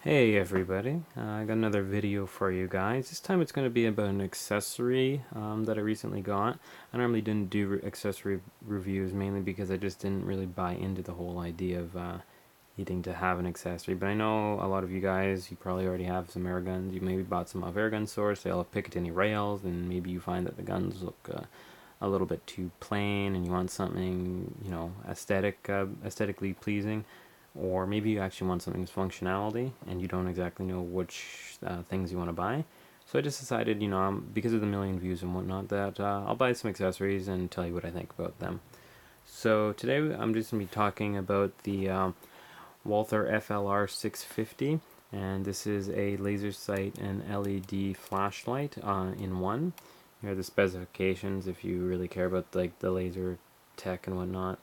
Hey everybody, I got another video for you guys. This time it's going to be about an accessory that I recently got. I normally didn't do accessory reviews mainly because I just didn't really buy into the whole idea of needing to have an accessory. But I know a lot of you guys, you probably already have some air guns. You maybe bought some off Airgun Source, they all have Picatinny rails, and maybe you find that the guns look a little bit too plain and you want something, you know, aesthetically pleasing. Or maybe you actually want something with functionality and you don't exactly know which things you want to buy. So I just decided, you know, because of the million views and whatnot, that I'll buy some accessories and tell you what I think about them. So today I'm just going to be talking about the Walther FLR650, and this is a laser sight and LED flashlight in one. Here are the specifications if you really care about like the laser tech and whatnot.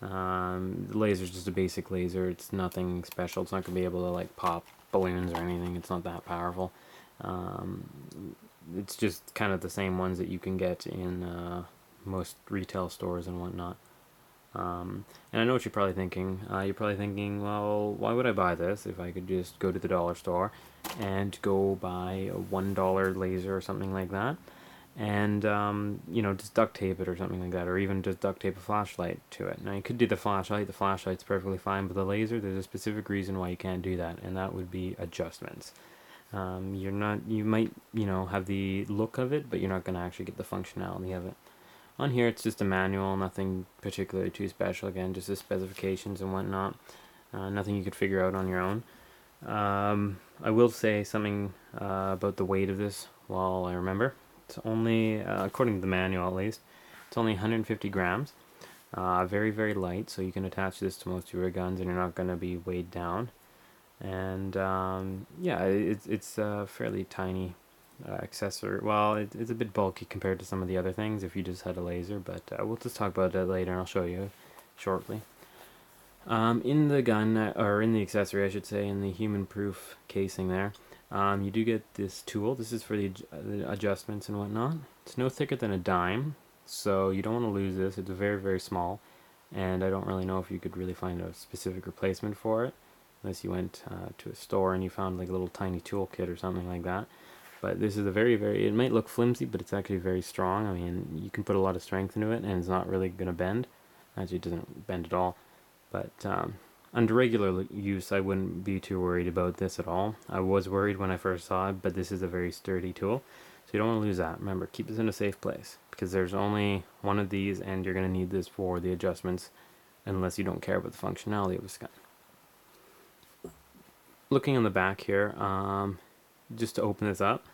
The laser is just a basic laser. It's nothing special. It's not going to be able to like pop balloons or anything. It's not that powerful. It's just kind of the same ones that you can get in most retail stores and whatnot. And I know what you're probably thinking. You're probably thinking, well, why would I buy this if I could just go to the dollar store and go buy a $1 laser or something like that? And you know, just duct tape it or something like that, or even just duct tape a flashlight to it. Now you could do the flashlight's perfectly fine, but the laser, there's a specific reason why you can't do that, and that would be adjustments. You might, you know, have the look of it, but you're not going to actually get the functionality of it. On here it's just a manual, nothing particularly too special, again, just the specifications and whatnot. Nothing you could figure out on your own. I will say something about the weight of this while I remember. It's only, according to the manual at least, it's only 150 grams. Very, very light, so you can attach this to most of your guns and you're not going to be weighed down. And yeah, it's a fairly tiny accessory. Well, it's a bit bulky compared to some of the other things if you just had a laser, but we'll just talk about that later and I'll show you shortly. In the gun, or in the accessory I should say, in the human-proof casing there, you do get this tool. This is for the adjustments and whatnot. It's no thicker than a dime, so you don't want to lose this. It's very, very small, and I don't really know if you could really find a specific replacement for it, unless you went to a store and you found like a little tiny toolkit or something like that. But this is a very, very, it might look flimsy, but it's actually very strong. I mean, you can put a lot of strength into it, and it's not really going to bend. Actually, it doesn't bend at all. But under regular use, I wouldn't be too worried about this at all. I was worried when I first saw it, but this is a very sturdy tool, so you don't want to lose that. Remember, keep this in a safe place, because there's only one of these, and you're going to need this for the adjustments, unless you don't care about the functionality of this gun. Looking on the back here, just to open this up,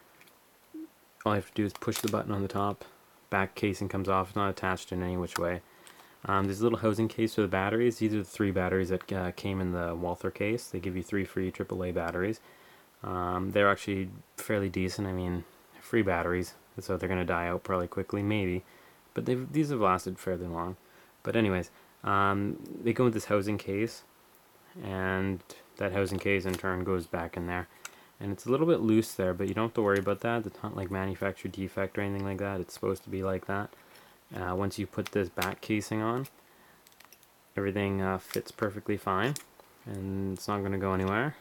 all I have to do is push the button on the top. Back casing comes off. It's not attached in any which way. There's a little housing case for the batteries. These are the 3 batteries that came in the Walther case. They give you 3 free AAA batteries. They're actually fairly decent. I mean, free batteries, so they're going to die out probably quickly, maybe. But these have lasted fairly long. But anyways, they go with this housing case, and that housing case in turn goes back in there. And it's a little bit loose there, but you don't have to worry about that. It's not like manufacturer defect or anything like that. It's supposed to be like that. Once you put this back casing on, everything fits perfectly fine, and it's not going to go anywhere.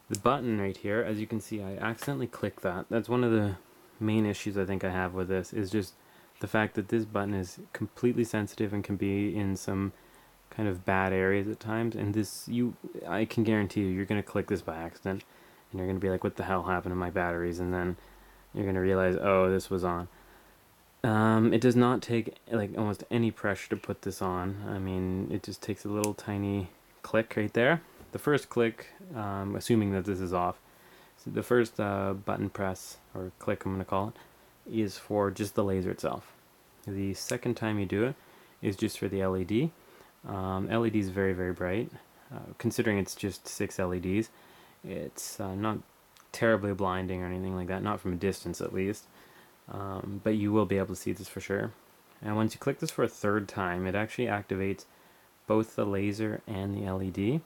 The button right here, as you can see, I accidentally clicked that. That's one of the main issues I think I have with this, is just the fact that this button is completely sensitive and can be in some kind of bad areas at times, and this, I can guarantee you're going to click this by accident, and you're going to be like, what the hell happened to my batteries? And then you're going to realize, oh, this was on. It does not take like almost any pressure to put this on. I mean, it just takes a little tiny click right there. The first click, assuming that this is off, so the first button press, or click I'm going to call it, is for just the laser itself. The second time you do it is just for the LED. LED is very, very bright. Considering it's just 6 LEDs, it's not terribly blinding or anything like that, not from a distance at least. But you will be able to see this for sure. And once you click this for a third time, it actually activates both the laser and the LED.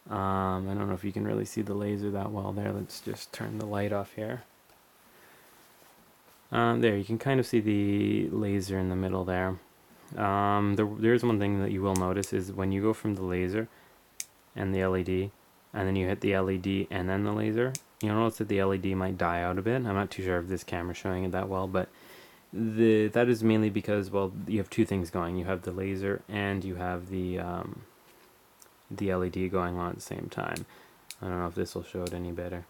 I don't know if you can really see the laser that well there. Let's just turn the light off here. There, you can kind of see the laser in the middle there. There's one thing that you will notice is when you go from the laser and the LED, and then you hit the LED and then the laser, you'll notice that the LED might die out a bit. I'm not too sure if this camera's showing it that well, but that is mainly because, well, you have two things going. You have the laser and you have the LED going on at the same time. I don't know if this will show it any better.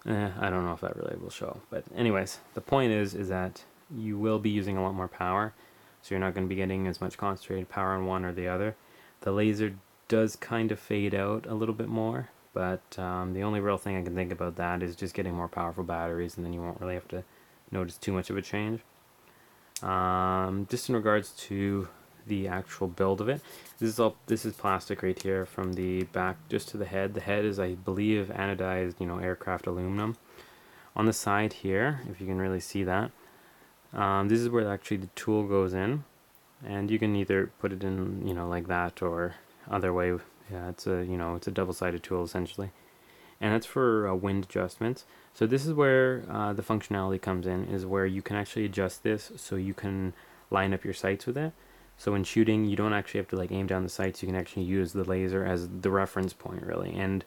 I don't know if that really will show. But anyways, the point is that you will be using a lot more power, so you're not going to be getting as much concentrated power on one or the other. The laser does kind of fade out a little bit more, but the only real thing I can think about that is just getting more powerful batteries, and then you won't really have to notice too much of a change. Just in regards to the actual build of it, this is plastic right here from the back just to the head. The head is, I believe, anodized, aircraft aluminum. On the side here, if you can really see that, this is where actually the tool goes in, and you can either put it in, like that, or other way. Yeah, it's a double-sided tool essentially, and that's for wind adjustments. So this is where the functionality comes in, is where you can actually adjust this so you can line up your sights with it. So when shooting, you don't actually have to aim down the sights. You can actually use the laser as the reference point, really. And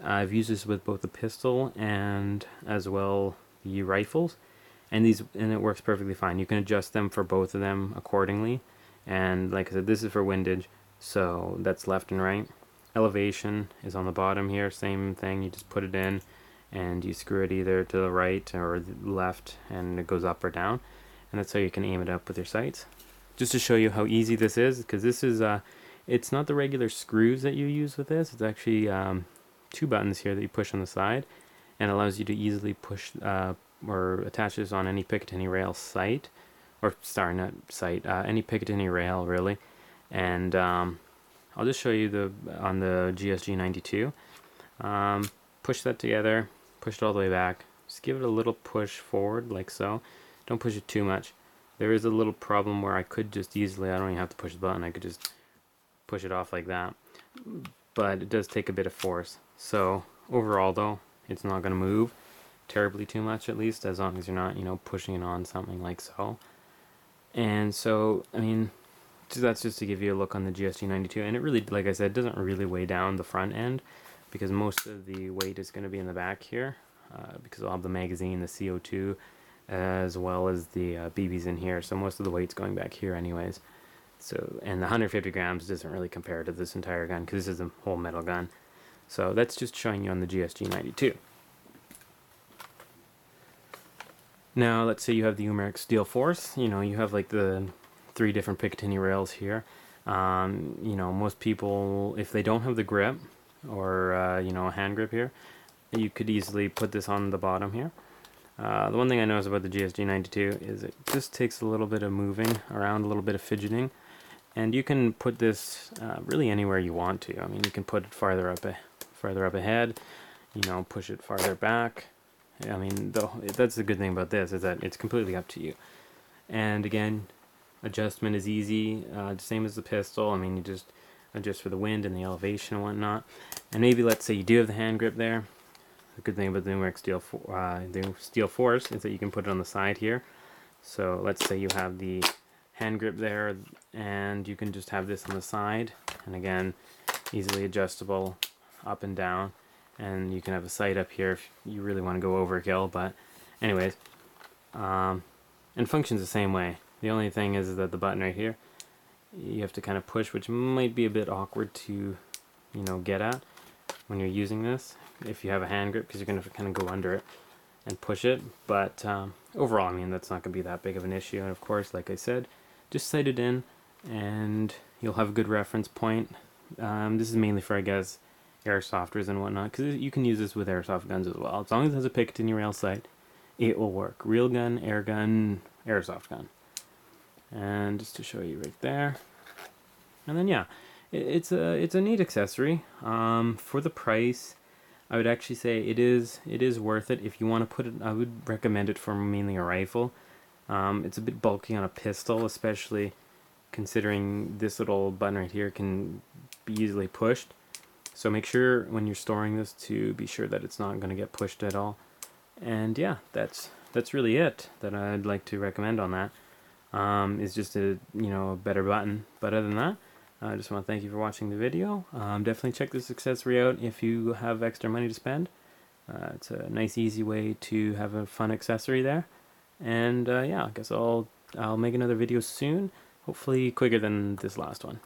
I've used this with both the pistol and as well the rifles, and it works perfectly fine. You can adjust them for both of them accordingly. And like I said, this is for windage, so that's left and right. Elevation is on the bottom here, same thing. You just put it in and you screw it either to the right or the left, and it goes up or down, and that's how you can aim it up with your sights. Just to show you how easy this is, because this is it's not the regular screws that you use with this. It's actually two buttons here that you push on the side, and allows you to easily push or attach this on any Picatinny rail sight, or sorry, not sight, any Picatinny rail really. And I'll just show you on the GSG92. Push that together, push it all the way back, just give it a little push forward like so. Don't push it too much. There is a little problem where I could just easily, I don't even have to push the button, I could just push it off like that, but it does take a bit of force. So overall though, it's not going to move terribly too much, at least as long as you're not pushing it on something like so. And so I mean, that's just to give you a look on the GSG92, and it really, like I said, doesn't really weigh down the front end, because most of the weight is going to be in the back here, because I'll have the magazine, the CO2, as well as the BBs in here, so most of the weight's going back here anyways. So, and the 150 grams doesn't really compare to this entire gun, because this is a whole metal gun. So that's just showing you on the GSG92. Now let's say you have the Umeric Steel Force. You have like the 3 different Picatinny rails here. Most people, if they don't have the grip or a hand grip here, you could easily put this on the bottom here. The one thing I noticed about the GSG92 is it just takes a little bit of moving around, a little bit of fidgeting, and you can put this really anywhere you want to. I mean, you can put it farther up ahead, push it farther back. I mean, that's the good thing about this, is that it's completely up to you. And again, adjustment is easy, same as the pistol. I mean, you just adjust for the wind and the elevation and whatnot. And maybe let's say you do have the hand grip there. The good thing about the Umeric Steel Force is that you can put it on the side here. So let's say you have the hand grip there, and you can just have this on the side, and again, easily adjustable up and down. And you can have a sight up here if you really want to go overkill, but anyways, and functions the same way. The only thing is that the button right here, you have to kind of push, which might be a bit awkward to get at when you're using this if you have a hand grip, because you're going to kind of go under it and push it. But overall, I mean, that's not going to be that big of an issue. And of course, like I said, just sight it in and you'll have a good reference point. This is mainly for, I guess, airsofters and whatnot, because you can use this with airsoft guns as well. As long as it has a Picatinny rail sight, it will work. Real gun, air gun, airsoft gun. And just to show you right there. And then yeah, it's a neat accessory. For the price, I would actually say it is worth it. If you want to put it, I would recommend it for mainly a rifle. It's a bit bulky on a pistol, especially considering this little button right here can be easily pushed. So make sure when you're storing this to be sure that it's not going to get pushed at all. And yeah, that's really it that I'd like to recommend on that. Is just a better button. But other than that, I just want to thank you for watching the video. Definitely check this accessory out if you have extra money to spend. It's a nice, easy way to have a fun accessory there. And yeah, I guess I'll make another video soon, hopefully quicker than this last one.